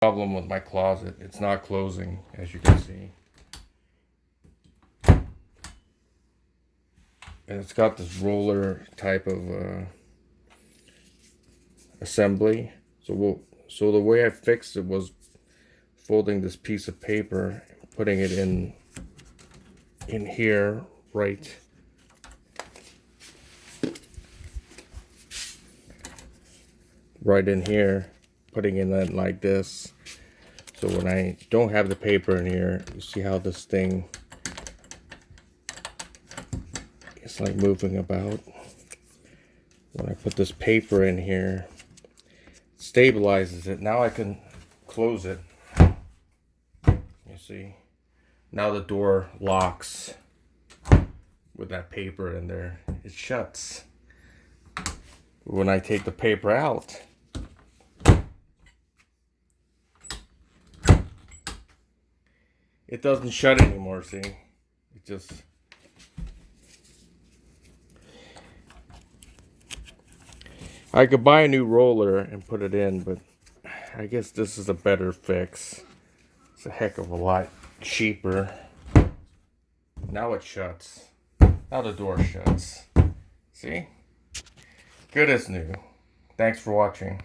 Problem with my closet, it's not closing, as you can see. And it's got this roller type of assembly. So the way I fixed it was folding this piece of paper, putting it in here, right in here, putting it in like this. So when I don't have the paper in here, you see how this thing is like moving about. When I put this paper in here, it stabilizes it. Now I can close it. You see, now the door locks with that paper in there. It shuts. When I take the paper out, it doesn't shut anymore, see? It just... I could buy a new roller and put it in, but I guess this is a better fix. It's a heck of a lot cheaper. Now it shuts. Now the door shuts. See? Good as new. Thanks for watching.